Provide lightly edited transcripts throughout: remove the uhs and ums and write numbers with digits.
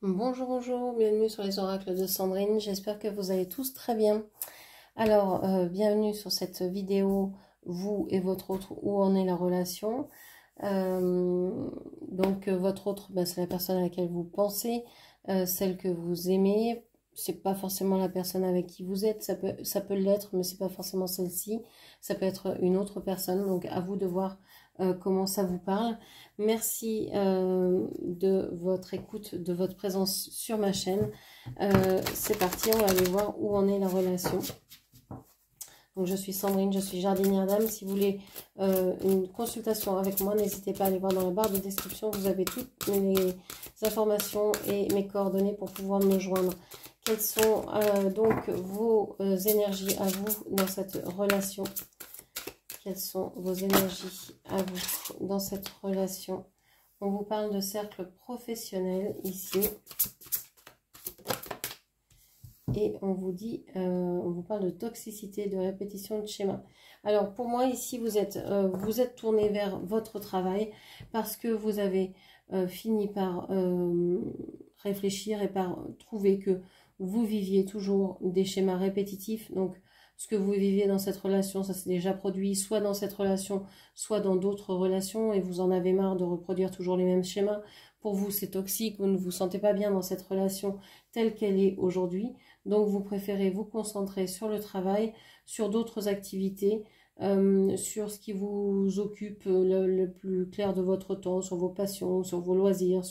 Bonjour, bonjour, bienvenue sur les oracles de Sandrine, j'espère que vous allez tous très bien. Alors, bienvenue sur cette vidéo, vous et votre autre, où en est la relation. Votre autre, c'est la personne à laquelle vous pensez, celle que vous aimez. C'est pas forcément la personne avec qui vous êtes, ça peut l'être, mais c'est pas forcément celle-ci. Ça peut être une autre personne, donc à vous de voir comment ça vous parle. Merci de votre écoute, de votre présence sur ma chaîne. C'est parti, on va aller voir où en est la relation. Donc je suis Sandrine, je suis jardinière d'âme. Si vous voulez une consultation avec moi, n'hésitez pas à aller voir dans la barre de description. Vous avez toutes les informations et mes coordonnées pour pouvoir me joindre. Quelles sont donc vos énergies à vous dans cette relation? Quelles sont vos énergies à vous dans cette relation? On vous parle de cercle professionnel ici. Et on vous dit, on vous parle de toxicité, de répétition de schéma. Alors pour moi ici, vous êtes tourné vers votre travail parce que vous avez fini par réfléchir et par trouver que vous viviez toujours des schémas répétitifs. Donc ce que vous viviez dans cette relation, ça s'est déjà produit soit dans cette relation, soit dans d'autres relations, et vous en avez marre de reproduire toujours les mêmes schémas. Pour vous, c'est toxique, vous ne vous sentez pas bien dans cette relation telle qu'elle est aujourd'hui. Donc vous préférez vous concentrer sur le travail, sur d'autres activités, sur ce qui vous occupe le plus clair de votre temps, sur vos passions, sur vos loisirs,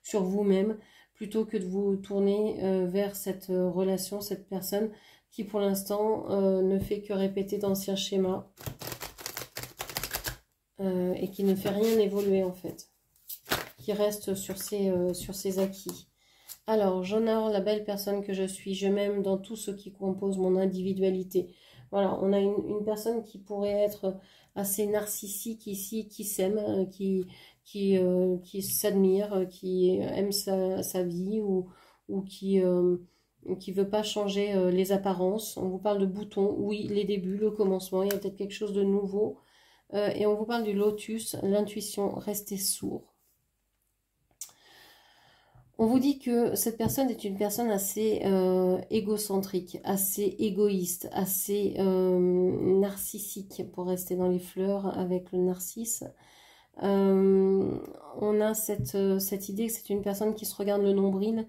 sur vous-même, plutôt que de vous tourner vers cette relation, cette personne qui pour l'instant ne fait que répéter d'anciens schémas et qui ne fait rien évoluer en fait, qui reste sur ses acquis. Alors, j'honore la belle personne que je suis, je m'aime dans tout ce qui compose mon individualité. Voilà, on a une personne qui pourrait être assez narcissique ici, qui s'aime, qui s'admire, qui aime sa vie ou qui veut pas changer les apparences. On vous parle de boutons, oui, les débuts, le commencement, il y a peut-être quelque chose de nouveau. Et on vous parle du lotus, l'intuition, restez sourd. On vous dit que cette personne est une personne assez égocentrique, assez égoïste, assez narcissique, pour rester dans les fleurs avec le narcisse. On a cette idée que c'est une personne qui se regarde le nombril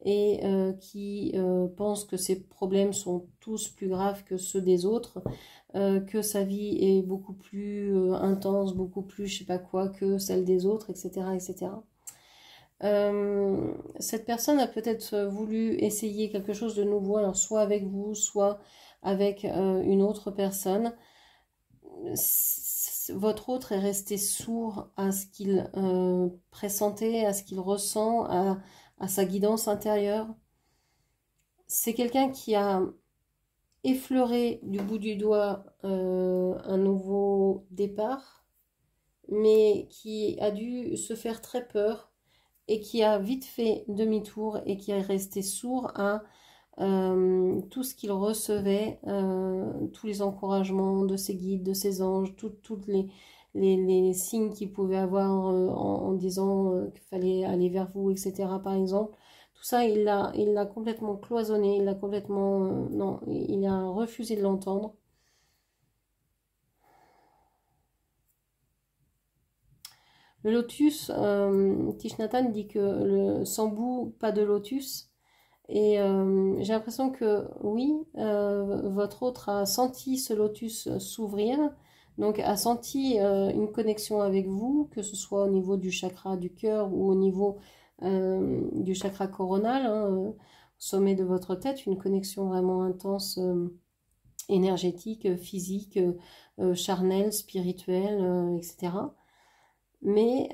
et qui pense que ses problèmes sont tous plus graves que ceux des autres, que sa vie est beaucoup plus intense, beaucoup plus je sais pas quoi que celle des autres, etc., etc. Cette personne a peut-être voulu essayer quelque chose de nouveau, alors soit avec vous, soit avec une autre personne. Votre autre est resté sourd à ce qu'il pressentait, à ce qu'il ressent, à sa guidance intérieure. C'est quelqu'un qui a effleuré du bout du doigt un nouveau départ, mais qui a dû se faire très peur et qui a vite fait demi-tour et qui est resté sourd à tout ce qu'il recevait, tous les encouragements de ses guides, de ses anges, toutes les signes qu'il pouvait avoir en disant qu'il fallait aller vers vous, etc. par exemple. Tout ça, il l'a complètement cloisonné, il l'a complètement... non, il a refusé de l'entendre. Le lotus, Thich Nhat Hanh dit que sans bout, pas de lotus. Et j'ai l'impression que oui, votre autre a senti ce lotus s'ouvrir, donc a senti une connexion avec vous, que ce soit au niveau du chakra du cœur ou au niveau du chakra coronal, hein, au sommet de votre tête, une connexion vraiment intense, énergétique, physique, charnelle, spirituelle, etc. Mais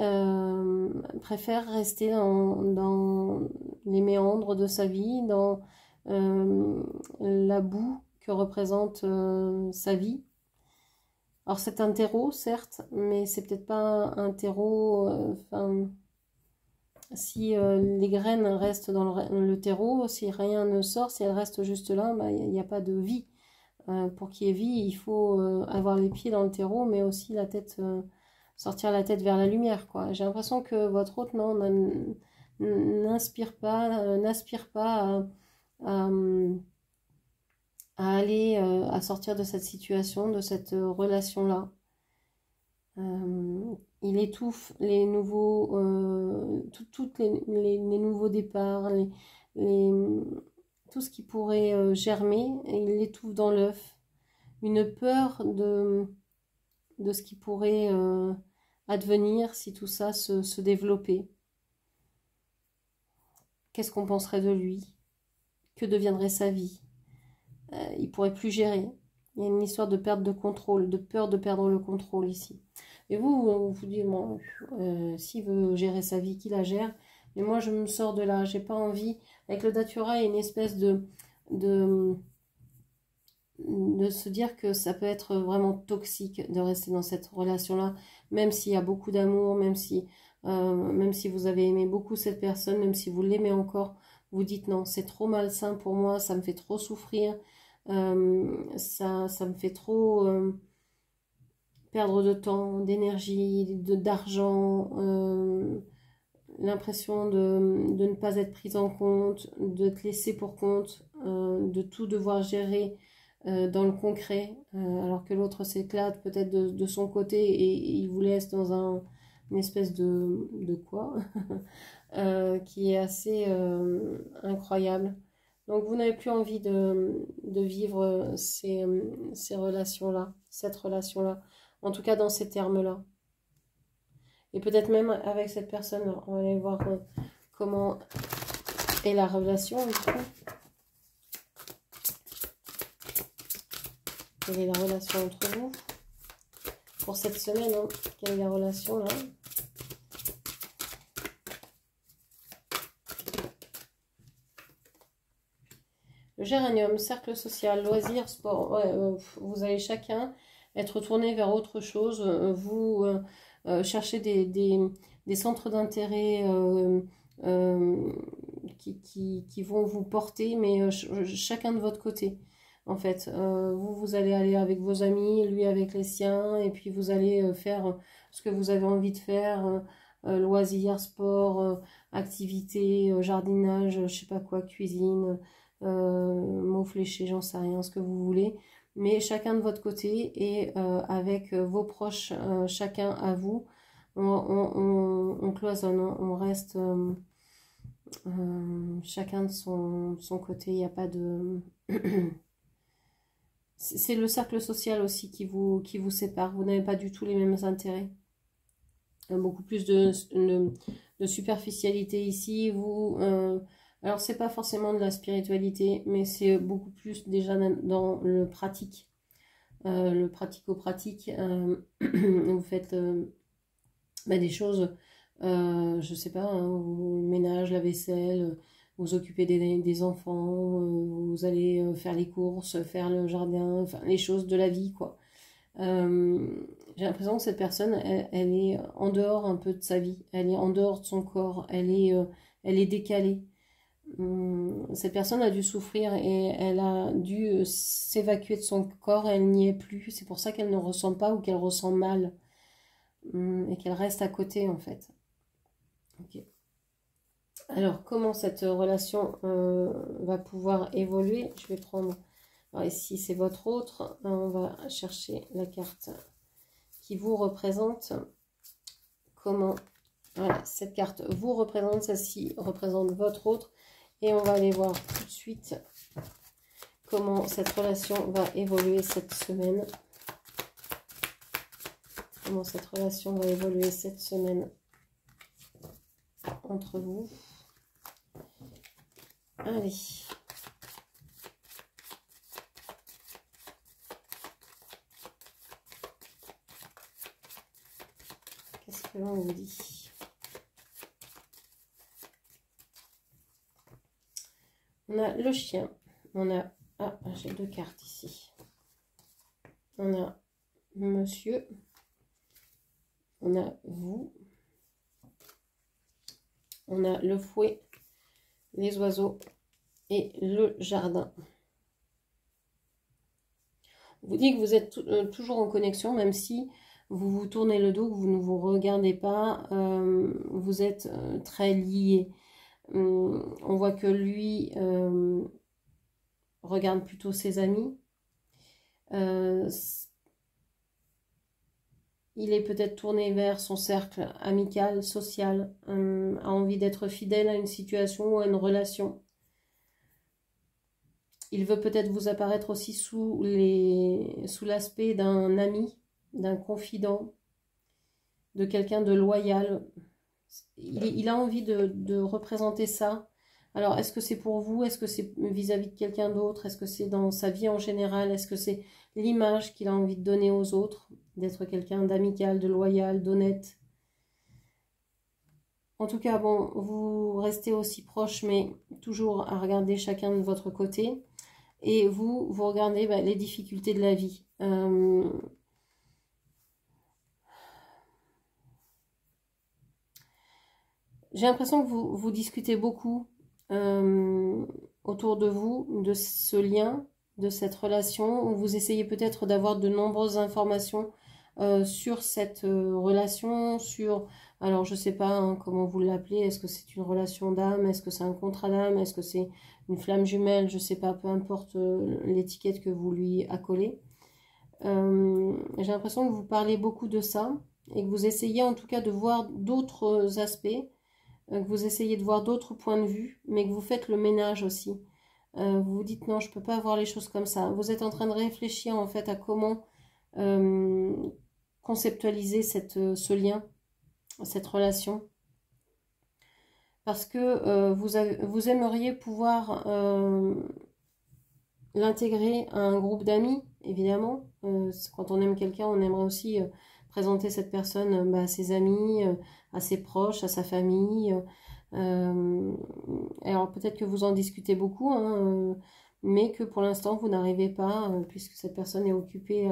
préfère rester dans les méandres de sa vie, dans la boue que représente sa vie. Alors c'est un terreau, certes, mais c'est peut-être pas un terreau... si les graines restent dans le terreau, si rien ne sort, si elles restent juste là, il n'y a pas de vie. Pour qu'il y ait vie, il faut avoir les pieds dans le terreau, mais aussi la tête... sortir la tête vers la lumière, quoi. J'ai l'impression que votre autre, non, n'aspire pas à, à aller, à sortir de cette situation, de cette relation-là. Il étouffe les nouveaux, toutes les nouveaux départs, tout ce qui pourrait germer, il l'étouffe dans l'œuf. Une peur de ce qui pourrait advenir si tout ça se développait. Qu'est-ce qu'on penserait de lui? Que deviendrait sa vie? Il pourrait plus gérer. Il y a une histoire de perte de contrôle, de peur de perdre le contrôle ici. Et vous dites, bon, s'il veut gérer sa vie, qu'il la gère. Mais moi, je me sors de là. J'ai pas envie. Avec le Datura, il y a une espèce de se dire que ça peut être vraiment toxique de rester dans cette relation-là, même s'il y a beaucoup d'amour, même si vous avez aimé beaucoup cette personne, même si vous l'aimez encore, vous dites non, c'est trop malsain pour moi, ça me fait trop souffrir, ça me fait trop perdre de temps, d'énergie, d'argent, l'impression de ne pas être prise en compte, de te laisser pour compte, de tout devoir gérer dans le concret, alors que l'autre s'éclate peut-être de son côté et il vous laisse dans une espèce de quoi qui est assez incroyable. Donc vous n'avez plus envie de vivre ces relations-là, cette relation-là, en tout cas dans ces termes-là. Et peut-être même avec cette personne, on va aller voir comment est la relation du coup. Quelle est la relation entre vous pour cette semaine, hein? Quelle est la relation là? Le géranium, cercle social, loisirs, sport. Ouais, vous allez chacun être tourné vers autre chose. Vous cherchez des centres d'intérêt qui vont vous porter, mais chacun de votre côté. En fait, vous allez aller avec vos amis, lui avec les siens, et puis vous allez faire ce que vous avez envie de faire, loisirs, sport, activités, jardinage, je sais pas quoi, cuisine, mots fléchés, j'en sais rien, ce que vous voulez. Mais chacun de votre côté et avec vos proches, chacun à vous, on cloisonne, on reste chacun de son côté, il n'y a pas de... C'est le cercle social aussi qui vous sépare. Vous n'avez pas du tout les mêmes intérêts. Beaucoup plus de superficialité ici. Alors, c'est pas forcément de la spiritualité, mais c'est beaucoup plus déjà dans le pratique. Le pratico-pratique. Vous faites des choses, je sais pas, hein, vous ménage, la vaisselle... Vous occupez des enfants, vous allez faire les courses, faire le jardin, enfin les choses de la vie, quoi. J'ai l'impression que cette personne, elle est en dehors un peu de sa vie, elle est en dehors de son corps, elle est décalée. Cette personne a dû souffrir et elle a dû s'évacuer de son corps, elle n'y est plus. C'est pour ça qu'elle ne ressent pas ou qu'elle ressent mal et qu'elle reste à côté, en fait. Ok. Alors, comment cette relation va pouvoir évoluer? Je vais prendre, alors ici c'est votre autre, on va chercher la carte qui vous représente. Comment, voilà, cette carte vous représente, celle-ci représente votre autre. Et on va aller voir tout de suite comment cette relation va évoluer cette semaine. Comment cette relation va évoluer cette semaine entre vous. Allez. Qu'est-ce que l'on vous dit? On a le chien. On a... Ah, j'ai deux cartes ici. On a monsieur. On a vous. On a le fouet, les oiseaux et le jardin. On vous dit que vous êtes toujours en connexion, même si vous vous tournez le dos, que vous ne vous regardez pas, vous êtes très liés. On voit que lui regarde plutôt ses amis. Il est peut-être tourné vers son cercle amical, social, a envie d'être fidèle à une situation ou à une relation. Il veut peut-être vous apparaître aussi sous l'aspect d'un ami, d'un confident, de quelqu'un de loyal. Il a envie de représenter ça. Alors, est-ce que c'est pour vous? Est-ce que c'est vis-à-vis de quelqu'un d'autre? Est-ce que c'est dans sa vie en général? Est-ce que c'est l'image qu'il a envie de donner aux autres? D'être quelqu'un d'amical, de loyal, d'honnête? En tout cas, bon, vous restez aussi proches, mais toujours à regarder chacun de votre côté. Et vous regardez les difficultés de la vie. J'ai l'impression que vous discutez beaucoup autour de vous, de ce lien, de cette relation, où vous essayez peut-être d'avoir de nombreuses informations sur cette relation, sur, alors je sais pas hein, comment vous l'appelez, est-ce que c'est une relation d'âme, est-ce que c'est un contrat d'âme, est-ce que c'est une flamme jumelle, je sais pas, peu importe l'étiquette que vous lui accolez. J'ai l'impression que vous parlez beaucoup de ça et que vous essayez en tout cas de voir d'autres aspects, que vous essayez de voir d'autres points de vue, mais que vous faites le ménage aussi. Vous vous dites non, je ne peux pas voir les choses comme ça. Vous êtes en train de réfléchir en fait à comment conceptualiser ce lien, cette relation. Parce que vous aimeriez pouvoir l'intégrer à un groupe d'amis, évidemment. Quand on aime quelqu'un, on aimerait aussi présenter cette personne à ses amis, à ses proches, à sa famille. Alors peut-être que vous en discutez beaucoup, hein, mais que pour l'instant vous n'arrivez pas, puisque cette personne est occupée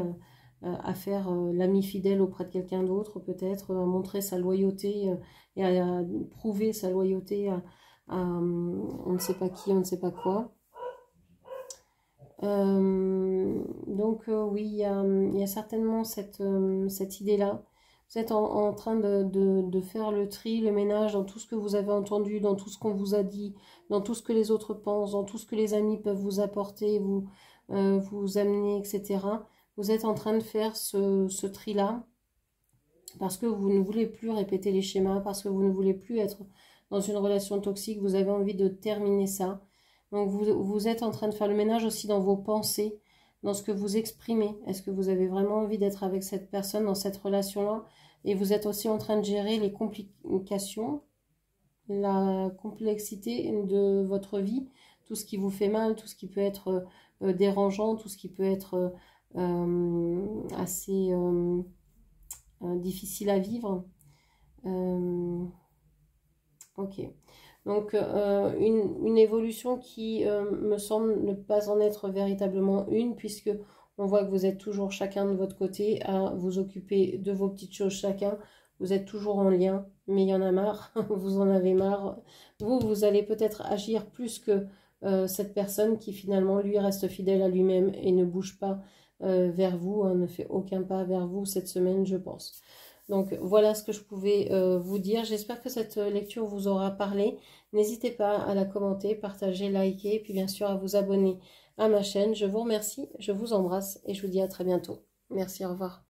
à faire l'ami fidèle auprès de quelqu'un d'autre, peut-être à montrer sa loyauté et à prouver sa loyauté à on ne sait pas qui, on ne sait pas quoi. Donc oui, il y a certainement cette idée-là. Vous êtes en train de faire le tri, le ménage dans tout ce que vous avez entendu, dans tout ce qu'on vous a dit, dans tout ce que les autres pensent, dans tout ce que les amis peuvent vous apporter, vous amener, etc. Vous êtes en train de faire ce tri-là parce que vous ne voulez plus répéter les schémas, parce que vous ne voulez plus être dans une relation toxique, vous avez envie de terminer ça. Donc vous êtes en train de faire le ménage aussi dans vos pensées, dans ce que vous exprimez. Est-ce que vous avez vraiment envie d'être avec cette personne dans cette relation-là? Et vous êtes aussi en train de gérer les complications, la complexité de votre vie, tout ce qui vous fait mal, tout ce qui peut être dérangeant, tout ce qui peut être assez difficile à vivre. Ok. Donc une évolution qui me semble ne pas en être véritablement une, puisque on voit que vous êtes toujours chacun de votre côté à vous occuper de vos petites choses chacun. Vous êtes toujours en lien, mais il y en a marre, vous en avez marre. Vous allez peut-être agir plus que cette personne qui finalement lui reste fidèle à lui-même et ne bouge pas vers vous, hein, ne fait aucun pas vers vous cette semaine, je pense. Donc voilà ce que je pouvais vous dire. J'espère que cette lecture vous aura parlé. N'hésitez pas à la commenter, partager, liker, et puis bien sûr à vous abonner à ma chaîne. Je vous remercie, je vous embrasse et je vous dis à très bientôt. Merci, au revoir.